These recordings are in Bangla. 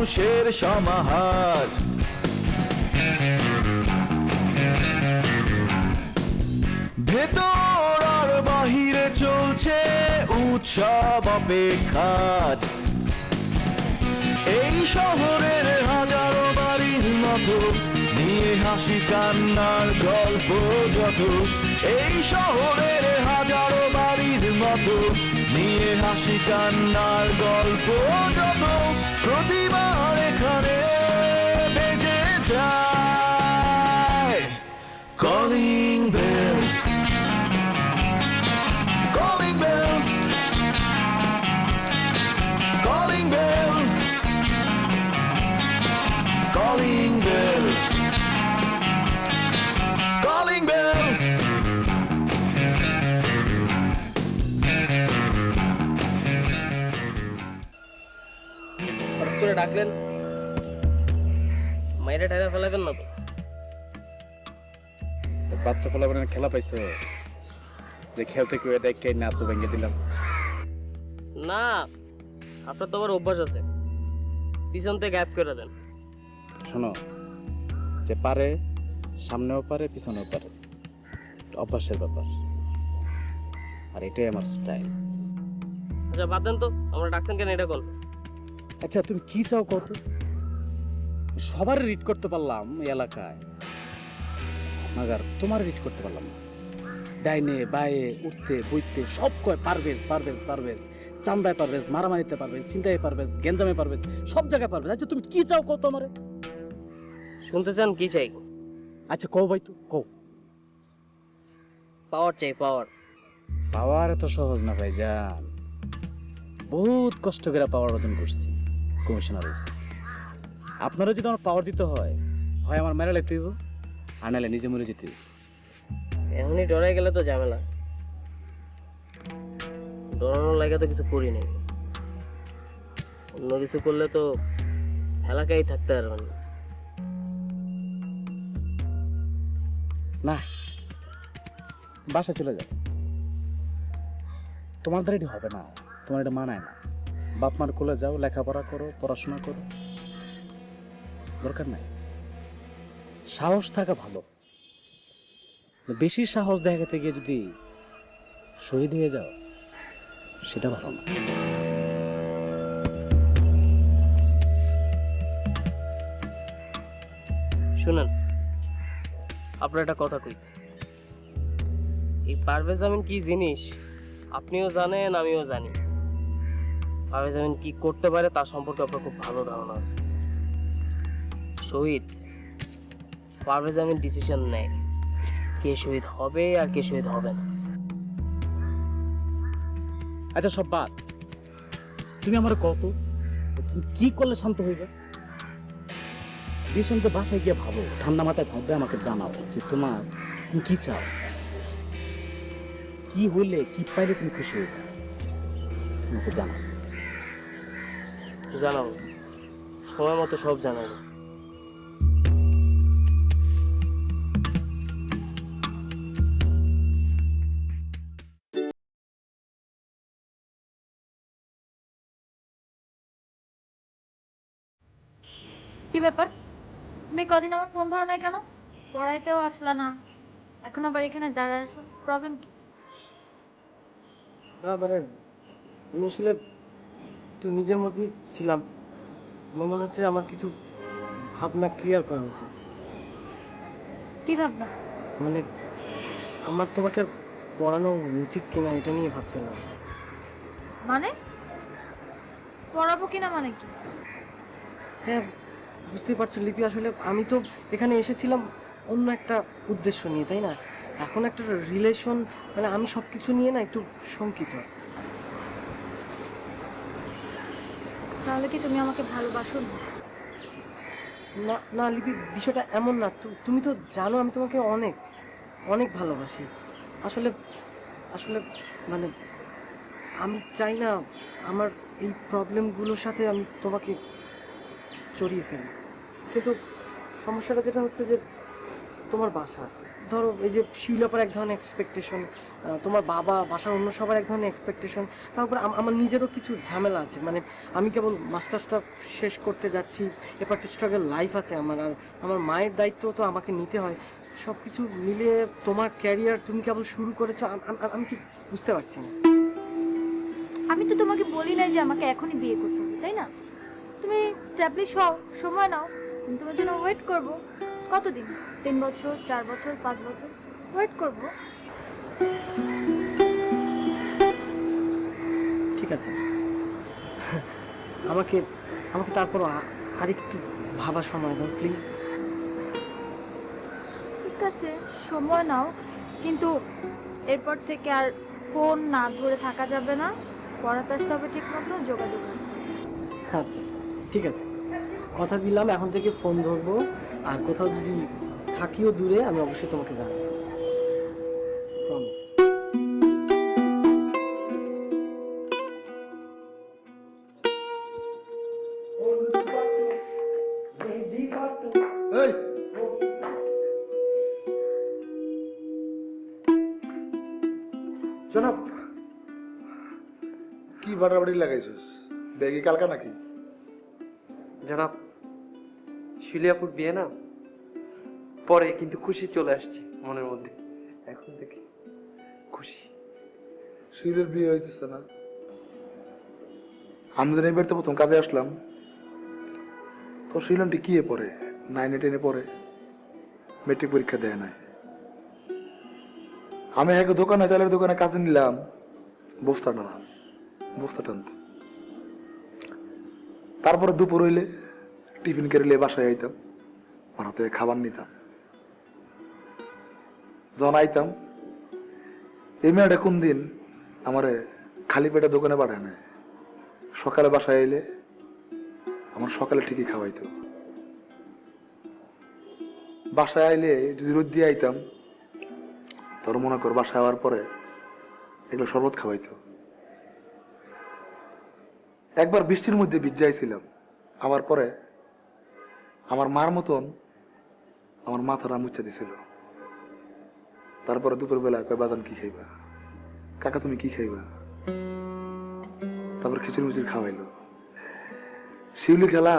মানুষের সমাহার। ভেতর আর বাহিরে চলছে উৎসব অপেক্ষার। এই শহরের হাজারো বাড়ির মতো নিয়ে হাসি কান্নার গল্প যত। এই শহরের হাজারো বাড়ির মতো নিয়ে হাসি কান্নার গল্প যত। প্রতিবার এখানে বেজে যায় calling bell, calling bell, calling bell, calling bell, calling bell. হঠাৎ করে ডাকলেন, মাইরে ঠাইরা ফেলাবেন না তো? বাচ্চা ফলাফলের খেলা পাইছো যে খেলতে কেউ দেখে না তো ভেঙে দিলাম। না, আপনার তো আবার অভ্যাস আছে, পিছন থেকে গ্যাপ করে দেন। শোনো, যে পারে সামনেও পারে পিছনেও পারে, অভ্যাসের ব্যাপার, আর এটাই আমার স্টাইল। আচ্ছা বাদ দেন তো, আমরা ডাকছেন কেন এটা বল। আচ্ছা তুমি কি চাও কত? সবার রিড করতে পারলাম এই এলাকায়, মাগার তোমার রিড করতে পারলাম না। ডাইনে বায়ে উঠতে বইতে সব কয় পারবেজ পারবেজ পারবেজ, চান্দায় পারবেজ, মারামারিতে পারবেজ, চিন্তায় পারবেজ, গেঞ্জামে পারবেজ, সব জায়গায় পারবেজ। আচ্ছা তুমি কি চাও কত আমারে? শুনতে চান কি চাই? আচ্ছা কও ভাই, তো কও। পাওয়ার চাই, পাওয়ার। পাওয়ার এত সহজ না ভাই জান, বহুত কষ্ট করে পাওয়ার অর্জন করছি, কমিশনার হয়েছি। আপনারও যদি আমার পাওয়ার দিতে হয়, হয় আমার মেরে লেতে হইব, আর নাহলে নিজে মরে যেতে হইব। এমনি ডরাই গেলে তো ঝামেলা, ডরানোর লাগে তো কিছু করি নাই। অন্য কিছু করলে তো এলাকায় থাকতে পারবেন না, বাসা চলে যাও। তোমার দ্বারা এটি হবে না, তোমার এটা মানায় না। বাপ মার কোলে যাও, লেখাপড়া করো, পড়াশোনা করো, দরকার নাই। সাহস থাকা ভালো, বেশি সাহস দেখাতে গিয়ে যদি শহীদ হয়ে যাও, সেটা ভালো না। শুনেন, আপনার একটা কথা কই। এই পারভেজ আমিন কি জিনিস আপনিও জানেন, আমিও জানি। পারভেজ আমিন কি করতে পারে তার সম্পর্কে আপনার খুব ভালো ধারণা আছে। শহীদ, পারভেজ আমিন ডিসিশন নেয় কে শহীদ হবে আর কে শহীদ হবে না। আচ্ছা সব বাদ, তুমি আমার কত, তুমি কি করলে শান্ত হইবে? বিষণকে বাসায় গিয়ে ভাবো, ঠান্ডা মাথায় ভাববে, আমাকে জানাও যে তোমার তুমি কি চাও, কি হইলে কি পাইলে তুমি খুশি হইবে, আমাকে জানাও। জানাবো, সময় মতো সব জানাবো। কি ব্যাপার, তুমি কদিন আমার ফোন ধরো নাই কেন? পড়াইতেও আসলা না, এখন আবার এখানে দাঁড়ায় আছো, প্রবলেম কি? না মানে আমি আসলে একটু নিজের মধ্যে ছিলাম, মনে হচ্ছে আমার কিছু ভাবনা ক্লিয়ার করা হচ্ছে। কি ভাবনা? মানে আমার তোমাকে পড়ানো উচিত কিনা এটা নিয়ে ভাবছিলাম। মানে পড়াবো কিনা মানে কি? হ্যাঁ বুঝতেই পারছো লিপি, আসলে আমি তো এখানে এসেছিলাম অন্য একটা উদ্দেশ্য নিয়ে, তাই না? এখন একটা রিলেশন, মানে আমি সব কিছু নিয়ে না একটু শঙ্কিত। তাহলে কি তুমি আমাকে ভালোবাসো না? না না লিপি, বিষয়টা এমন না। তুমি তো জানো আমি তোমাকে অনেক অনেক ভালোবাসি। আসলে আসলে মানে আমি চাই না আমার এই প্রবলেমগুলোর সাথে আমি তোমাকে জড়িয়ে ফেলি, কিন্তু সমস্যাটা যেটা হচ্ছে যে তোমার বাসা, ধরো এই যে শিউলাপার এক ধরনের এক্সপেকটেশন, তোমার বাবা বাসার অন্য সবার এক ধরনের এক্সপেকটেশন, তারপর আমার নিজেরও কিছু ঝামেলা আছে। মানে আমি কেবল মাস্টার্সটা শেষ করতে যাচ্ছি, এরপর একটা স্ট্রাগল লাইফ আছে আমার, আর আমার মায়ের দায়িত্ব তো আমাকে নিতে হয়। সব কিছু মিলিয়ে তোমার ক্যারিয়ার তুমি কেবল শুরু করেছো, আমি ঠিক বুঝতে পারছি না। আমি তো তোমাকে বলি নাই যে আমাকে এখনই বিয়ে করতে হবে, তাই না? তুমি স্ট্যাবলিশ হও, সময় নাও, আমি তোমার জন্য ওয়েট করব। কতদিন? 3 বছর, 4 বছর, 5 বছর ওয়েট করব। ঠিক আছে, আমাকে আমাকে তারপর আরেকটু ভাবার সময় দাও প্লিজ। ঠিক আছে, সময় নাও, কিন্তু এরপর থেকে আর ফোন না ধরে থাকা যাবে না, পড়াতে আসতে হবে ঠিক মতো, যোগাযোগ করতে হবে। আচ্ছা ঠিক আছে, কথা দিলাম এখন থেকে ফোন ধরবো, আর কোথাও যদি থাকিও দূরে আমি অবশ্যই তোমাকে জানাবো, প্রমিস। এই জনাব, কি বাড়াবাড়ি লাগাইছিস? ব্যাগে কালকা নাকি? জনাব, শিলিয়াপুর বিয়ে না, পরে কিন্তু খুশি চলে আসছে মনের মধ্যে, এখন থেকে খুশি। শিলের বিয়ে হইতেছে না? আমি তো এবার তো প্রথম কাজে আসলাম, তো শিলনটি কি পড়ে? 9 10 পড়ে, মেট্রিক পরীক্ষা দেয় নাই। আমি এক দোকানে, চালের দোকানে কাজে নিলাম, বস্তা টানতাম। তারপরে দুপুর হইলে টিফিন কেড়ে বাসায় আইতাম, আমার হাতে খাবার নিতাম। যখন আইতাম, এই মেয়েটা কোন দিন আমারে খালি পেটে দোকানে পাঠায় না, সকালে বাসায় আইলে আমার সকালে ঠিকই খাওয়াইতো। বাসায় আইলে যদি রোদ দিয়ে আইতাম, তোর মনে কর বাসায় আওয়ার পরে এগুলো শরবত খাওয়াইতো। একবার বৃষ্টির মধ্যে ভিজাইছিলাম, আমার পরে আমার মার মতন আমার মাথাটা মুচ্ছা দিছিল। তারপরে দুপুর বেলা কয়, বাজান কি খাইবা? কাকা তুমি কি খাইবা? তারপর খিচুড়ি মিচুড়ি খাওয়াইলো। শিউলি খেলা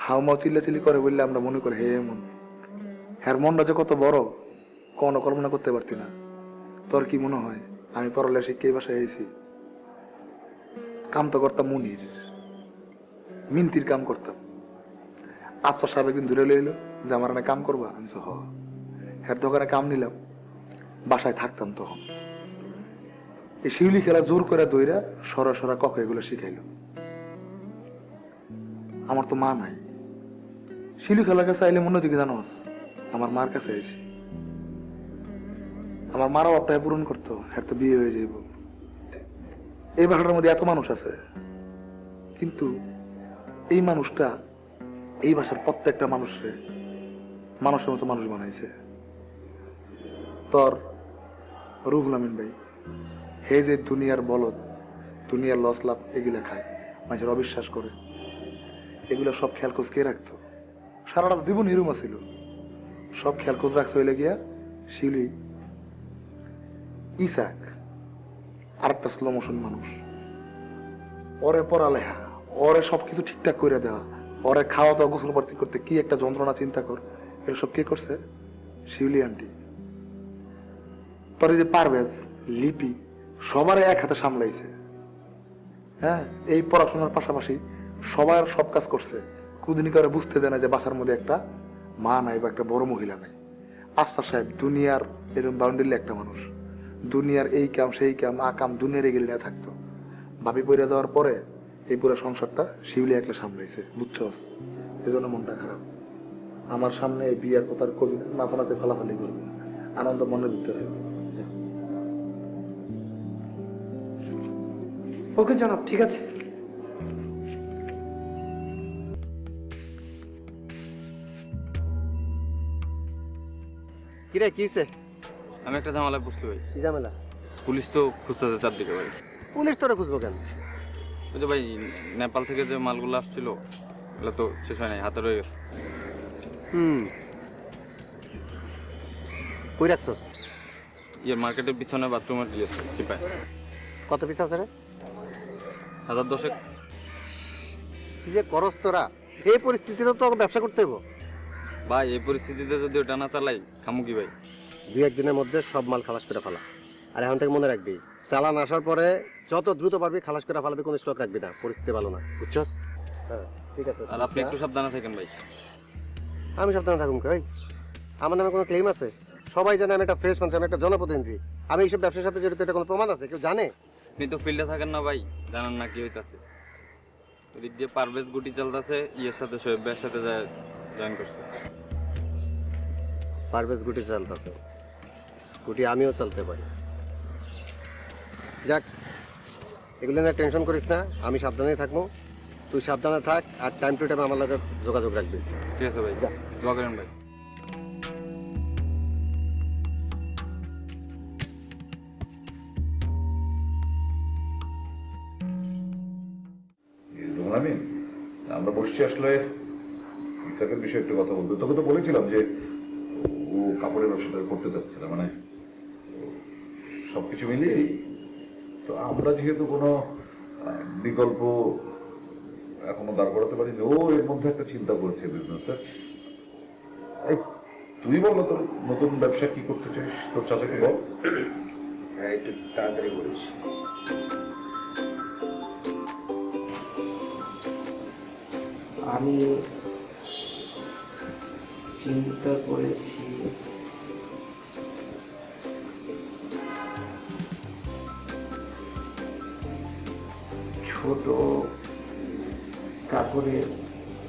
হাউ মাউ চিল্লাচিল্লি করে বললে আমরা মনে করি হে এমন, হ্যার মনটা যে কত বড় কোনো কল্পনা করতে পারতি না। তোর কি মনে হয় আমি পড়ালে শিক্ষা এই বাসায় এসেছি? কাম তো করতাম মুনির, মিনতির কাম করতাম। আফসার সাহেব একদিন ধরে লইলো যে আমার এনে কাম করবা, আমি হ। হ্যার দোকানে কাম নিলাম, বাসায় থাকতাম তখন। এই শিউলি খেলা জোর করে দইরা সরা সরা কক এগুলো শিখাইলো। আমার তো মা নাই, শিউলি খেলার কাছে আইলে মনে দিকে জানোস আমার মার কাছে আইছি। আমার মারাও আপনার পূরণ করতো, হ্যাঁ তো বিয়ে হয়ে যাইব। এই বাসাটার মধ্যে এত মানুষ আছে, কিন্তু এই মানুষটা এই বাসার প্রত্যেকটা মানুষরে মানুষের মতো মানুষ বানাইছে। তোর রুহুল আমিন ভাই, হে যে দুনিয়ার বলদ, দুনিয়ার লস লাভ এগুলা খায়, মানুষের অবিশ্বাস করে, এগুলো সব খেয়াল খোঁজ কে রাখতো? সারাটা জীবন হিরুমা ছিল, সব খেয়াল খোঁজ রাখছে হইলে গিয়া শিউলি, ইসাক, আর একটা স্লো মোশন মানুষ। ওরে পড়ালেখা, ওরে সবকিছু ঠিকঠাক করে দেওয়া, ওরে খাওয়া দাওয়া গোসল ভর্তি করতে কি একটা যন্ত্রণা, চিন্তা কর। এগুলো সব কে করছে? শিউলি আন্টি। তোর এই যে পারভেজ, লিপি, সবার এক হাতে সামলাইছে। হ্যাঁ, এই পড়াশোনার পাশাপাশি সবার সব কাজ করছে। কুদিনী করে বুঝতে দেয় না যে বাসার মধ্যে একটা মা নাই বা একটা বড় মহিলা নাই। আফসার সাহেব দুনিয়ার এরকম বাউন্ডারি একটা মানুষ, দুনিয়ার এই কাম সেই কাম আ কাম দুনিয়ার এগিয়ে নিয়ে থাকতো। ভাবি পড়ে যাওয়ার পরে এই পুরো সংসারটা শিউলি একলা সামলাইছে, বুঝছস? এই জন্য মনটা খারাপ। আমার সামনে এই বিয়ার কথার কবি মাথা নাতে ফালাফালি করবে, আনন্দ মনের ভিতরে। ওকে জনাব, ঠিক আছে। কিরে কি হইছে? আমি একটা ঝামেলায় পড়ছি ভাই। কি ঝামেলা? পুলিশ তো খুঁজতেছে চারদিকে ভাই। পুলিশ তোরা খুঁজবো কেন? ওই যে ভাই নেপাল থেকে যে মালগুলো আসছিল এগুলো তো শেষ হয় নাই, হাতে রয়ে গেছে। কই রাখছস? ইয়ে মার্কেটের পিছনে বাথরুমের ইয়ে চিপায়। কত পিস আছে রে? 1010। কি যে করস তোরা? এই পরিস্থিতিতে তো ব্যবসা করতে হইব। ভাই এই পরিস্থিতিতে যদি ওটা না চালাই খামু কি ভাই? 2-1 দিনের মধ্যে সব মাল খালাস করে ফেলা। আর এখন থেকে মনে রাখবি, চালান আসার পরে যত দ্রুত পারবি খালাস করে ফেলাবি, কোনো স্টক রাখবি না। পরিস্থিতি ভালো না, বুঝছস? হ্যাঁ ঠিক আছে। আর আপনি একটু সাবধানে থাকেন ভাই। আমি সাবধানে থাকুন কই? আমার নামে কোনো ক্লেম আছে? সবাই জানে আমি একটা ফ্রেশ মানুষ, আমি একটা জনপ্রতিনিধি। আমি এইসব ব্যবসার সাথে জড়িত, এটা কোনো প্রমাণ আছে? কেউ জানে? আপনি তো ফিল্ডে থাকেন না ভাই, জানেন না কি হইতাছে। ওদিক দিয়ে পারভেজ গুটি চলতেছে, ইয়ের সাথে শোয়েব ভাইয়ের সাথে জয়েন করছে। পারভেজ গুটি চালতেছে, গুটি আমিও চালতে পারি। যাক, এগুলো নিয়ে টেনশন করিস না, আমি সাবধানেই থাকবো। তুই সাবধানে থাক, আর টাইম টু টাইম আমার লগে যোগাযোগ রাখবি। ঠিক আছে ভাই, দোয়া করেন ভাই। আমি আমরা বসছি আসলে ইসাকের বিষয়ে একটু কথা বলতে। তোকে তো বলেছিলাম যে ও কাপড়ের ব্যবসাটা করতে চাচ্ছে না, মানে সবকিছু মিলিয়ে। তো আমরা যেহেতু কোনো বিকল্প এখনো দাঁড় করাতে পারিনি, ও এর মধ্যে একটা চিন্তা করছে বিজনেসের। এই তুই বল তোর নতুন ব্যবসা কি করতে চাস, তোর চাচাকে বল। হ্যাঁ একটু তাড়াতাড়ি বলিস। আমি চিন্তা করেছি ছোট কাপড়ের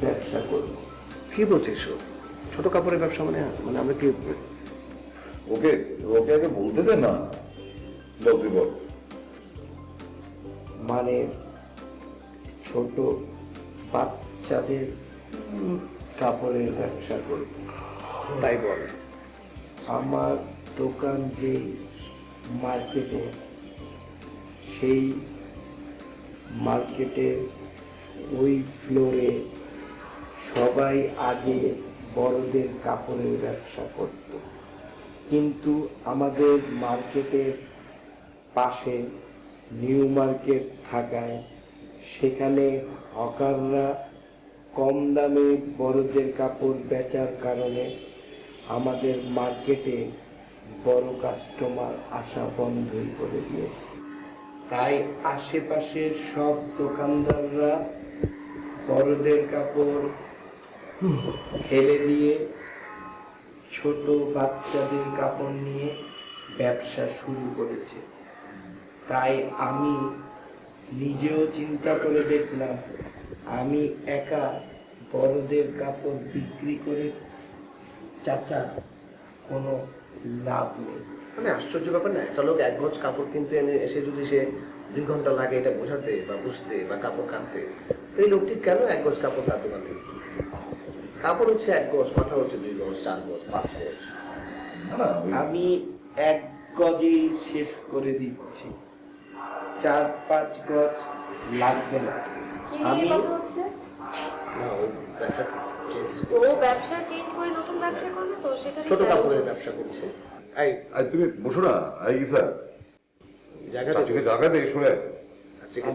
ব্যবসা করব। কি বলছিস ও? ছোট কাপড়ের ব্যবসা মানে মানে আমরা কি? ওকে ওকে আগে বলতে দে না, বল তুই বল। মানে ছোট বাচ্চাদের কাপড়ের ব্যবসা করব। তাই বল। আমার দোকান যে মার্কেটে, সেই মার্কেটে ওই ফ্লোরে সবাই আগে বড়দের কাপড়ের ব্যবসা করত, কিন্তু আমাদের মার্কেটের পাশে নিউ মার্কেট থাকায় সেখানে হকাররা কম দামে বড়দের কাপড় বেচার কারণে আমাদের মার্কেটে বড় কাস্টমার আসা বন্ধই করে দিয়েছে। তাই আশেপাশের সব দোকানদাররা বড়দের কাপড় ফেলে দিয়ে ছোট বাচ্চাদের কাপড় নিয়ে ব্যবসা শুরু করেছে। তাই আমি নিজেও চিন্তা করে দেখলাম, আমি একা বড়দের কাপড় বিক্রি করে চাচা কোনো লাভ নেই। মানে আশ্চর্য ব্যাপার না, একটা লোক 1 গজ কাপড় কিনতে এসে যদি সে 2 ঘন্টা লাগে এটা বোঝাতে বা বুঝতে বা কাপড় কাটতে, এই লোকটি কেন 1 গজ কাপড় তার দোকান থেকে? কাপড় হচ্ছে 1 গজ, কথা হচ্ছে 2 গজ, 4 গজ, 5 গজ। আমি 1 গজেই শেষ করে দিচ্ছি, 4-5 গজ লাগবে না। আমি না, ও ব্যবসা চেঞ্জ ও ব্যবসা চেঞ্জ করে নতুন ব্যবসা করবে, তো সেটা ছোট কাপড়ের ব্যবসা করছে। এই তুমি বসো না, এই ইসা জায়গা চাচিকে জায়গা দে, সরে আয়।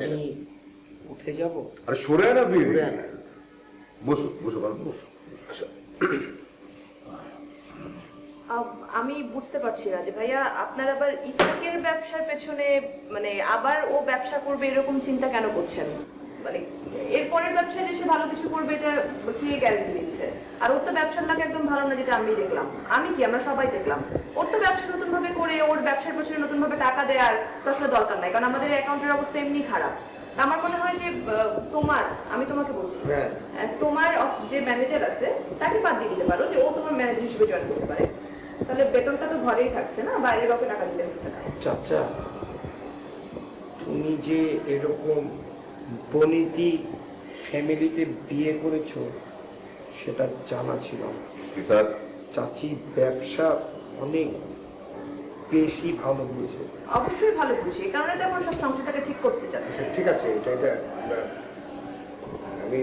আমি উঠে যাব। আরে সরে আয় না তুই, বসো বসো বসো। আমি বুঝতে পারছি না যে ভাইয়া আপনার আবার ইসাকের ব্যবসার পেছনে মানে আবার ও ব্যবসা করবে এরকম চিন্তা কেন করছেন? মানে এরপরের ব্যবসায় যে সে ভালো কিছু করবে এটা কে গ্যারান্টি দিচ্ছে? আর ওর তো ব্যবসার লাগ একদম ভালো না, যেটা আমি দেখলাম। আমি কি, আমরা সবাই দেখলাম। ওর তো ব্যবসা নতুন ভাবে করে ওর ব্যবসার পেছনে নতুন ভাবে টাকা দেওয়ার তো আসলে দরকার নাই, কারণ আমাদের অ্যাকাউন্টের অবস্থা এমনি খারাপ। আমার মনে হয় যে তোমার, আমি তোমাকে বলছি, তোমার যে ম্যানেজার আছে তাকে বাদ দিয়ে দিতে পারো, যে ও তোমার ম্যানেজার হিসেবে জয়েন করতে পারে। তাহলে বেতনটা তো ঘরেই থাকছে না, বাইরে কাউকে টাকা দিতে হচ্ছে না। চাচা, তুমি যে এরকম বনিতি ফ্যামিলিতে বিয়ে করেছো সেটা জানা ছিল না। চাচি ব্যবসা অনেক বেশি ভালো বুঝে। অবশ্যই ভালো বুঝি, এই কারণে তো এখন সব সংসারটাকে ঠিক করতে চাচ্ছে। ঠিক আছে, এটা আমি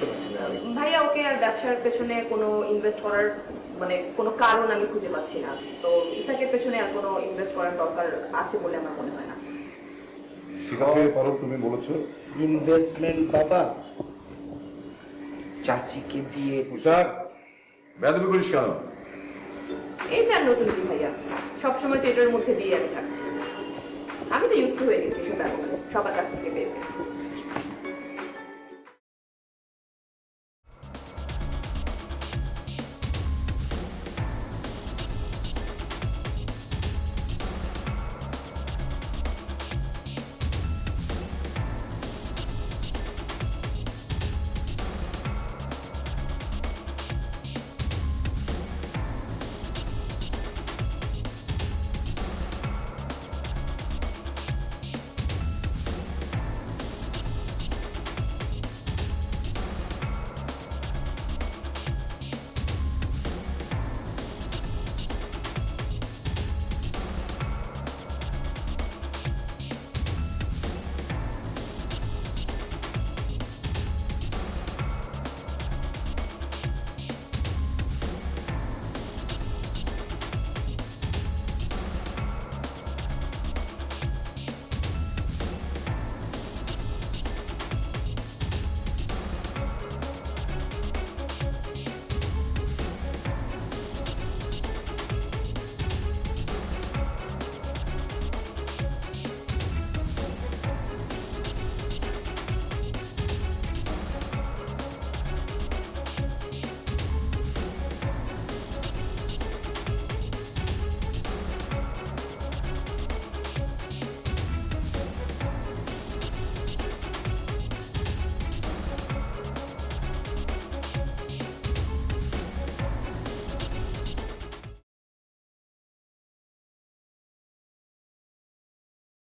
বুঝতে পারছি না আমি। ভাইয়া ওকে আর ব্যবসার পেছনে কোনো ইনভেস্ট করার মানে কোনো কারণ আমি খুঁজে পাচ্ছি না, তো ইসাকের পেছনে আর কোনো ইনভেস্ট করার দরকার আছে বলে আমার মনে হয় না। ঠিক আছে পারো, তুমি বলেছো। ইনভেস্টমেন্ট বাবা চাচিকে দিয়ে স্যার বেয়াদবি করিস কেন? এই যে আর নতুন কি ভাইয়া, সবসময় তো এটার মধ্যে দিয়ে আমি থাকছি। আমি তো ইউজ টু হয়ে গেছি সব ব্যাপারে, সবার কাছ থেকে পেয়ে পেয়ে।